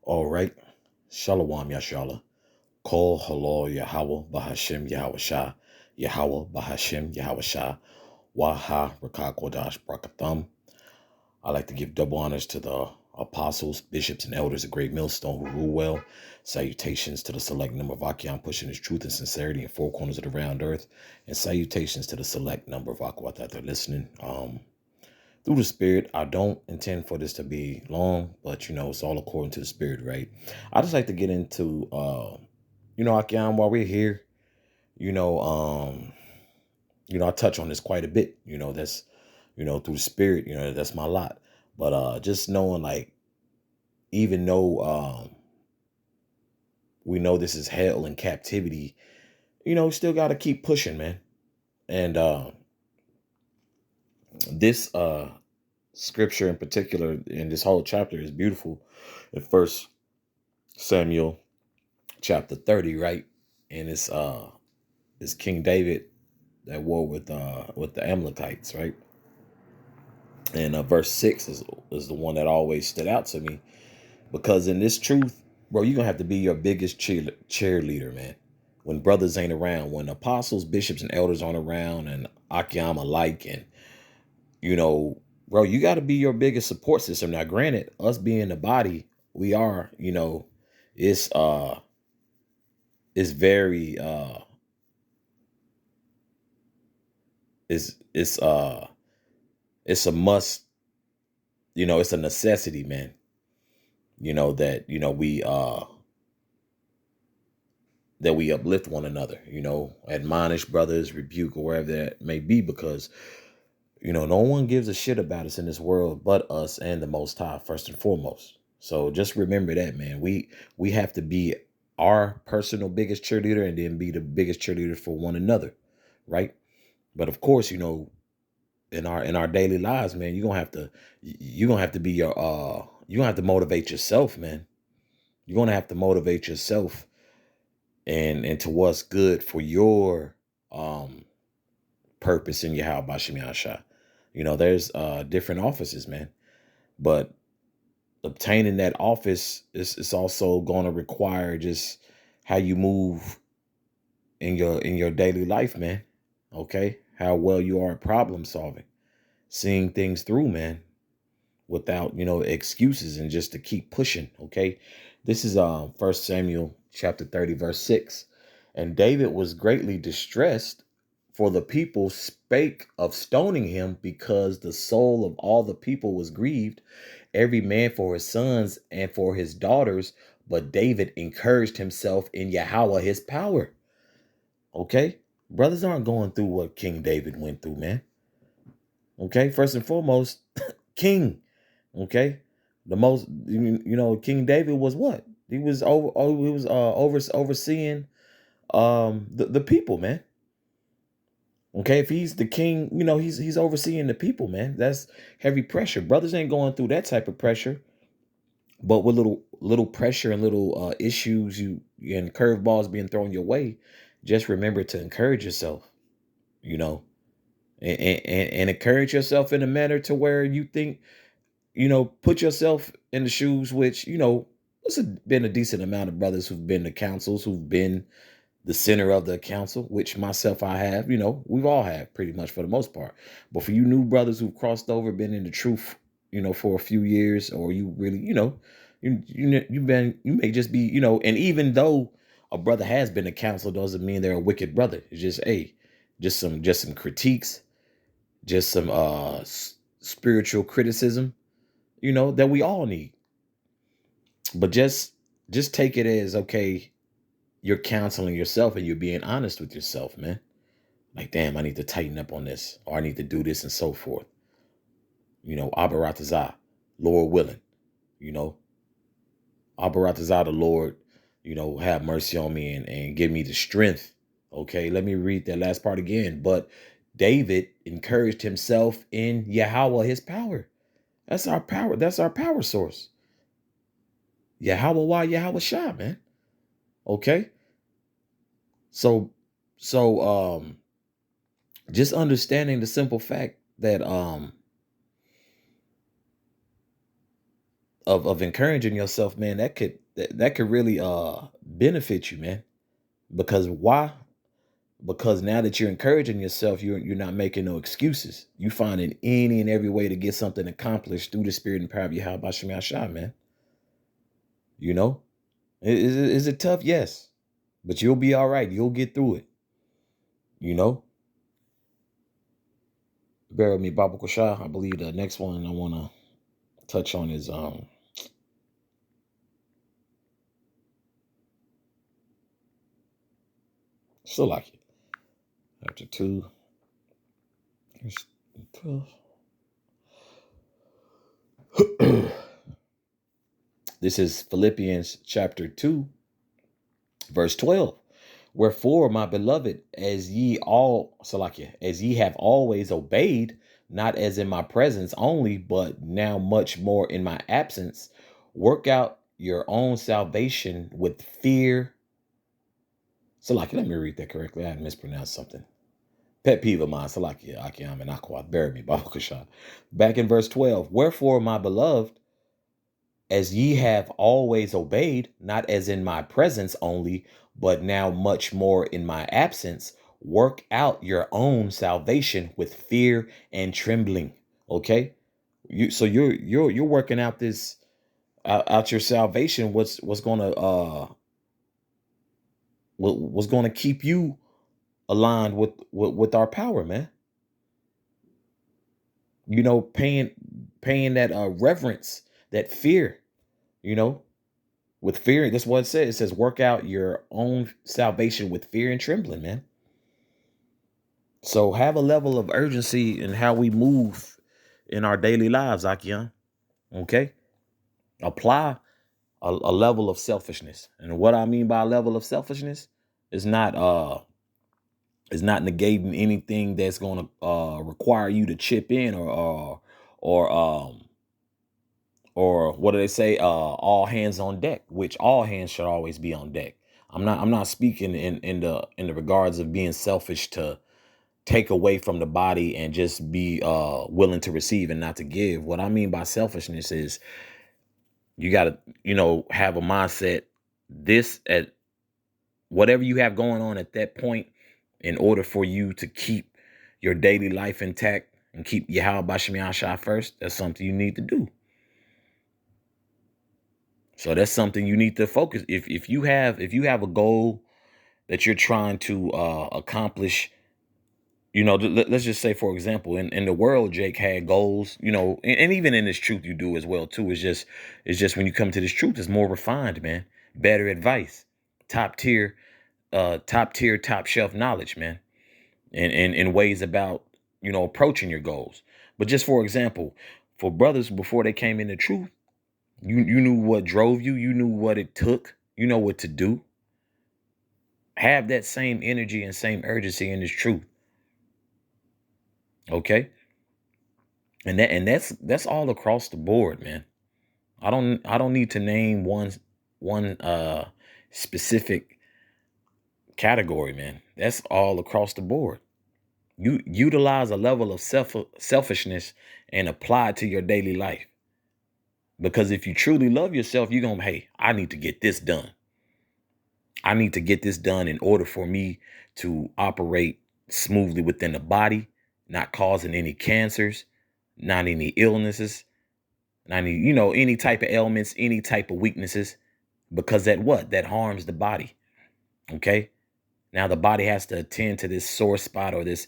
All right. Shalom Yashala. Kol Halal Yahweh Bahashim Yahweh Shah. Yahweh Bahashim Yahweh Shah. Waha Rakah Kodash Brakatham. I like to give double honors to the apostles, bishops, and elders of Great Millstone who rule well. Salutations to the select number of Akiam pushing his truth and sincerity in four corners of the round earth. And salutations to the select number of Akwat that they're listening. Through the spirit, I don't intend for this to be long, but it's all according to the spirit, right? I just like to get into Akiam while we're here, you know, um, I touch on this quite a bit, that's through the spirit, that's my lot. But just knowing like even though we know this is hell and captivity, still gotta keep pushing, man. And this scripture in particular in this whole chapter is beautiful. At First Samuel chapter 30, right? And it's King David that war with the Amalekites, right? And verse 6 is the one that always stood out to me, because in this truth, bro, you're gonna have to be your biggest cheerleader, man. When brothers ain't around, when apostles, bishops, and elders aren't around, and Akiam alike, and bro, you got to be your biggest support system. Now, granted, us being the body, we are, it's it's very it's it's a must, it's a necessity, man. That we uplift one another, admonish brothers, rebuke, or wherever that may be, because no one gives a shit about us in this world but us and the Most High, first and foremost. So just remember that, man. We have to be our personal biggest cheerleader, and then be the biggest cheerleader for one another, right? But of course, in our daily lives, man, you're gonna have to be you're gonna have to motivate yourself, man. You're gonna have to motivate yourself and to what's good for your purpose in your how Bashim Yasha. There's different offices, man. But obtaining that office is also gonna require just how you move in your daily life, man. Okay? How well you are at problem solving, seeing things through, man, without excuses, and just to keep pushing. Okay, this is First Samuel chapter 30 verse 6. And David was greatly distressed, for the people spake of stoning him, because the soul of all the people was grieved, every man for his sons and for his daughters. But David encouraged himself in Yahweh his power. Okay, brothers aren't going through what King David went through, man. Okay, first and foremost, king. Okay, the most, King David was what? He was overseeing the people, man. Okay, if he's the king, he's overseeing the people, man. That's heavy pressure. Brothers ain't going through that type of pressure, but with little pressure and little issues, and curveballs being thrown your way, just remember to encourage yourself, you know, and encourage yourself in a manner to where you think, put yourself in the shoes, which, there's been a decent amount of brothers who've been to councils, who've been the center of the council, which myself, I have, we've all have pretty much for the most part. But for you new brothers who've crossed over, been in the truth, for a few years, or you really, you may just be, and even though a brother has been to council, doesn't mean they're a wicked brother. It's just, just some critiques, just some spiritual criticism, that we all need. But just take it as, okay, you're counseling yourself and you're being honest with yourself, man. Like, damn, I need to tighten up on this, or I need to do this, and so forth. Abaratazah, Lord willing, you know, Abaratazah, the Lord, have mercy on me and give me the strength. Okay, let me read that last part again. But David encouraged himself in Yahweh, his power. That's our power. That's our power source. Yahweh, why Yahweh Shah, man. Okay. So just understanding the simple fact that of encouraging yourself, man, that could really benefit you, man. Because why? Because now that you're encouraging yourself, you're not making no excuses. You finding any and every way to get something accomplished through the spirit and power of Yahweh Shem Yahshua, man. You know, is it tough? Yes, but you'll be all right. You'll get through it. You know, bear with me, Baba Shah. I believe the next one I want to touch on is still like it. Chapter 2, verse 12. This is Philippians chapter 2, verse 12. Wherefore, my beloved, as ye have always obeyed, not as in my presence only, but now much more in my absence, work out your own salvation with fear. Salakia, let me read that correctly. I had mispronounced something. Pet peeve of mine. Salakia, Akiam, and Aqua, bear me, Babakasha. Back in verse 12. Wherefore, my beloved, as ye have always obeyed, not as in my presence only, but now much more in my absence, work out your own salvation with fear and trembling. Okay, you're working out this out your salvation. What's gonna keep you aligned with our power, man. You know, paying that reverence, that fear. You know, with fear, that's what it says. It says, work out your own salvation with fear and trembling, man. So have a level of urgency in how we move in our daily lives, Akian. Okay? Apply a level of selfishness. And what I mean by a level of selfishness is not negating anything that's gonna require you to chip in or or what do they say? All hands on deck, which all hands should always be on deck. I'm not speaking in the regards of being selfish to take away from the body and just be willing to receive and not to give. What I mean by selfishness is you gotta, have a mindset, this at whatever you have going on at that point, in order for you to keep your daily life intact and keep Yahweh Bashem Yahshua first. That's something you need to do. So that's something you need to focus. If you have a goal that you're trying to accomplish, let's just say, for example, in the world, Jake had goals, and even in this truth you do as well too. It's just when you come to this truth, it's more refined, man. Better advice, top tier, top shelf knowledge, man, and in ways about approaching your goals. But just for example, for brothers before they came into truth, you knew what drove you. You knew what it took. You know what to do. Have that same energy and same urgency in this truth. Okay. And that's all across the board, man. I don't need to name one specific category, man. That's all across the board. You utilize a level of selfishness and apply it to your daily life. Because if you truly love yourself, you're going to, hey, I need to get this done. I need to get this done in order for me to operate smoothly within the body, not causing any cancers, not any illnesses, not any type of ailments, any type of weaknesses, because that harms the body. Okay. Now the body has to attend to this sore spot or this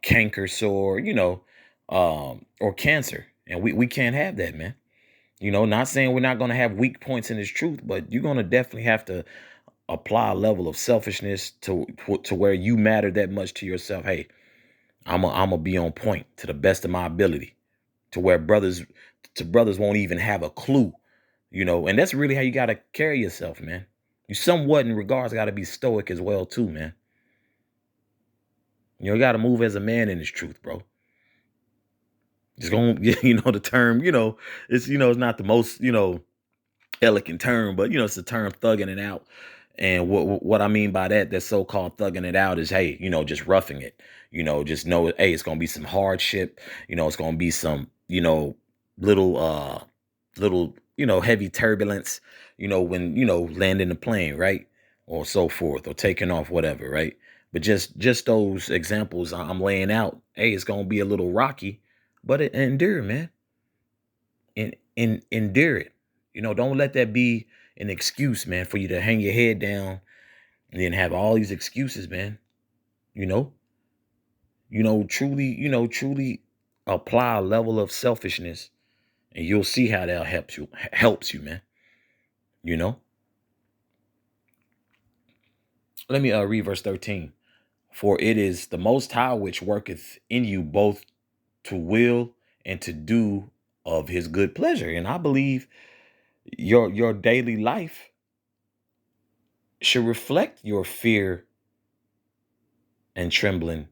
canker sore, or cancer. And we can't have that, man. Not saying we're not going to have weak points in this truth, but you're going to definitely have to apply a level of selfishness to where you matter that much to yourself. Hey, I'm gonna be on point to the best of my ability, to where brothers won't even have a clue, and that's really how you got to carry yourself, man. You somewhat in regards got to be stoic as well too, man. You got to move as a man in this truth, bro. Just going, the term, it's not the most, elegant term, but it's the term thugging it out. And what I mean by that so-called thugging it out is, hey, just roughing it. Just know, hey, it's gonna be some hardship. It's gonna be some, little little, heavy turbulence, when, landing the plane, right? Or so forth, or taking off, whatever, right? But just those examples I'm laying out, hey, it's gonna be a little rocky, but endure, man. And endure it. Don't let that be an excuse, man, for you to hang your head down and then have all these excuses, man. You know, truly apply a level of selfishness, and you'll see how that helps you, man. You know, let me read verse 13. For it is the Most High which worketh in you both to will and to do of his good pleasure. And I believe your daily life should reflect your fear and trembling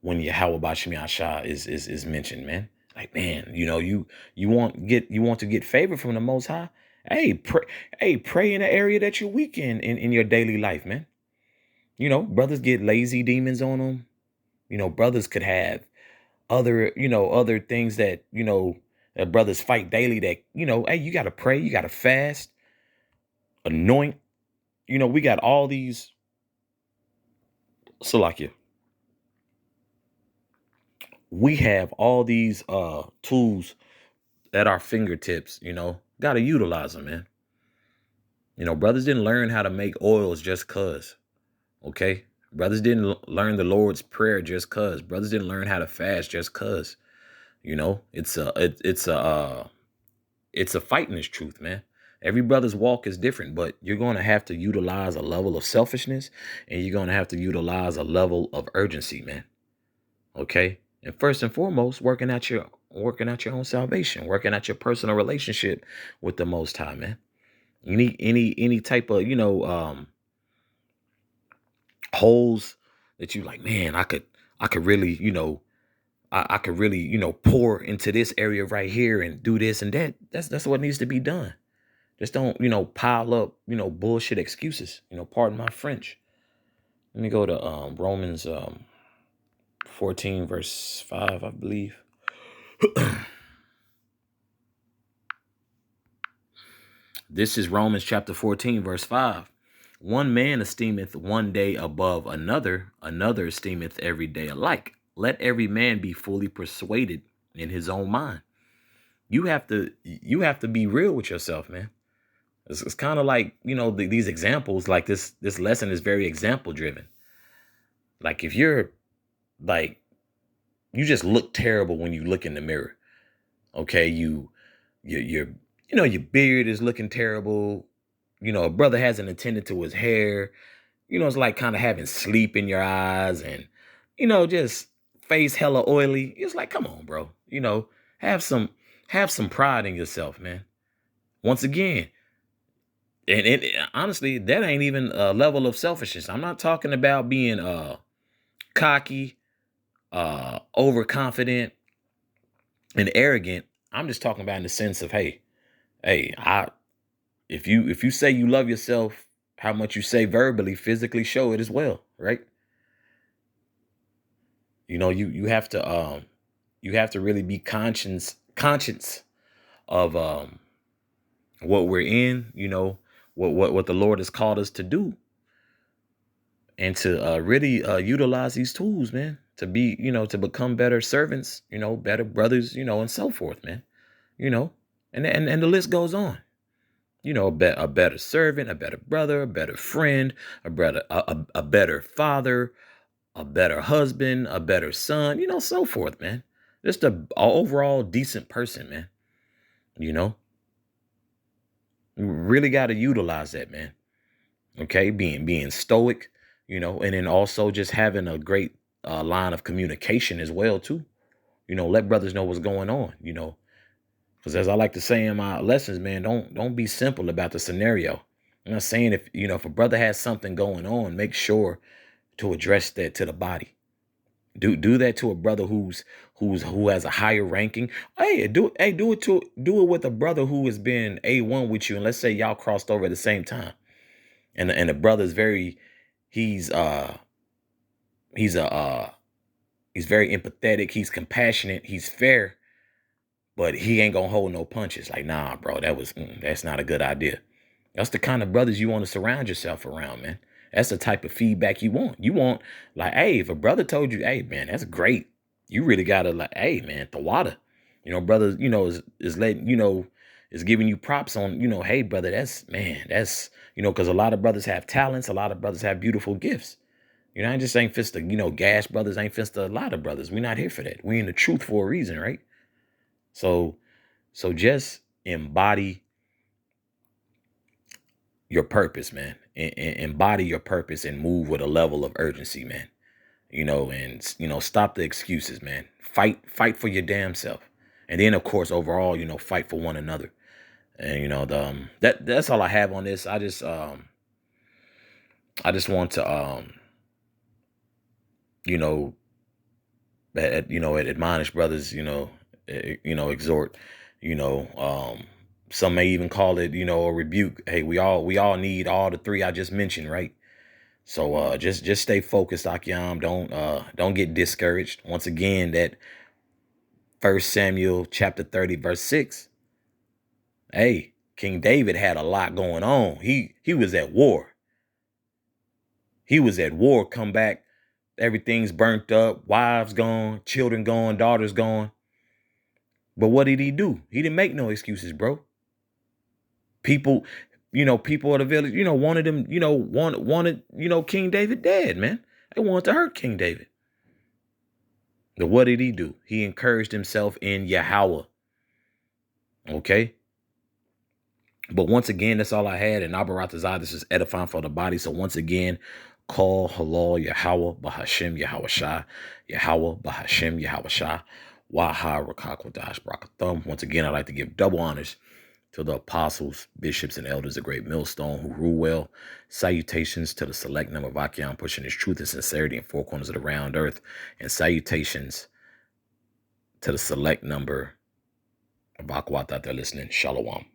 when Yahweh Bashim Yasha is mentioned, man. Like, man, you want to get favor from the Most High. Pray in the area that you're weak in your daily life, man. Brothers get lazy demons on them. Brothers could have other things that, that brothers fight daily that, hey, you got to pray, you got to fast, anoint. We got all these, Salakia, we have all these tools at our fingertips, got to utilize them, man. Brothers didn't learn how to make oils just cuz, okay? Brothers didn't learn the Lord's Prayer just cuz. Brothers didn't learn how to fast just cuz. It's a fight in this truth, man. Every brother's walk is different, but you're going to have to utilize a level of selfishness, and you're going to have to utilize a level of urgency, man. Okay? And first and foremost, working out your own salvation, working out your personal relationship with the Most High, man. Any type of, holes that you like, man, I could really, I could really, pour into this area right here and do this and that. That's what needs to be done. Just don't, pile up, bullshit excuses. Pardon my French. Let me go to Romans 14 verse 5, I believe. This is Romans chapter 14 verse 5. One man esteemeth one day above another, another esteemeth every day alike. Let every man be fully persuaded in his own mind. You have to be real with yourself, man. It's kind of like, these examples, like this lesson is very example driven. Like, if you're like, you just look terrible when you look in the mirror. Okay. Your beard is looking terrible. A brother hasn't attended to his hair. It's like kind of having sleep in your eyes and, just face hella oily. It's like, come on, bro. Have some, have some pride in yourself, man. Once again, and honestly, that ain't even a level of selfishness. I'm not talking about being cocky, overconfident, and arrogant. I'm just talking about in the sense of, hey, if you say you love yourself, how much you say verbally, physically show it as well, right? You have to really be conscious of what we're in, what the Lord has called us to do, and to really utilize these tools, man, to be, to become better servants, better brothers, and so forth, man, and the list goes on. A better servant, a better brother, a better friend, a better father, a better husband, a better son, so forth, man. Just a overall decent person, man. You really got to utilize that, man. Okay, being stoic, and then also just having a great line of communication as well too. Let brothers know what's going on. Because as I like to say in my lessons, man, don't be simple about the scenario. I'm not saying if a brother has something going on, make sure to address that to the body. Do that to a brother who has a higher ranking. Do it with a brother who has been A1 with you, and let's say y'all crossed over at the same time. And the brother's he's he's very empathetic, he's compassionate, he's fair, but he ain't gonna hold no punches. Like, nah, bro, that's not a good idea. That's the kind of brothers you want to surround yourself around, man. That's the type of feedback you want. You want, like, hey, if a brother told you, hey, man, that's great. You really gotta, like, hey, man, the water. Brothers, is letting, is giving you props on, hey, brother, that's, because a lot of brothers have talents. A lot of brothers have beautiful gifts. I just ain't fist the, gas brothers, ain't fist a lot of brothers. We're not here for that. We in the truth for a reason, right? So just embody your purpose, man. Embody your purpose and move with a level of urgency, man. And stop the excuses, man. Fight for your damn self. And then of course, overall, fight for one another. And that's all I have on this. I just want to you know, admonish brothers, exhort, you know, um, some may even call it, a rebuke. Hey, we all need all the three I just mentioned, right? So just stay focused, Akyam. Don't get discouraged. Once again, that 1 Samuel chapter 30, verse 6. Hey, King David had a lot going on. He was at war. He was at war. Come back, everything's burnt up, wives gone, children gone, daughters gone. But what did he do? He didn't make no excuses, bro. People, people of the village, wanted him, wanted, King David dead, man. They wanted to hurt King David. But what did he do? He encouraged himself in Yahweh. Okay. But once again, that's all I had. And Abaratazah, this is edifying for the body. So once again, call halal Yahweh Bahashim Yahweh Shah. Yahweh Bahashim Yahweh Shah. Waha Rakakwadash Brakathum. Once again, I'd like to give double honors to the apostles, bishops, and elders of Great Millstone who rule well. Salutations to the select number of Akyam pushing his truth and sincerity in four corners of the round earth. And salutations to the select number of Akwat out there listening. Shalom.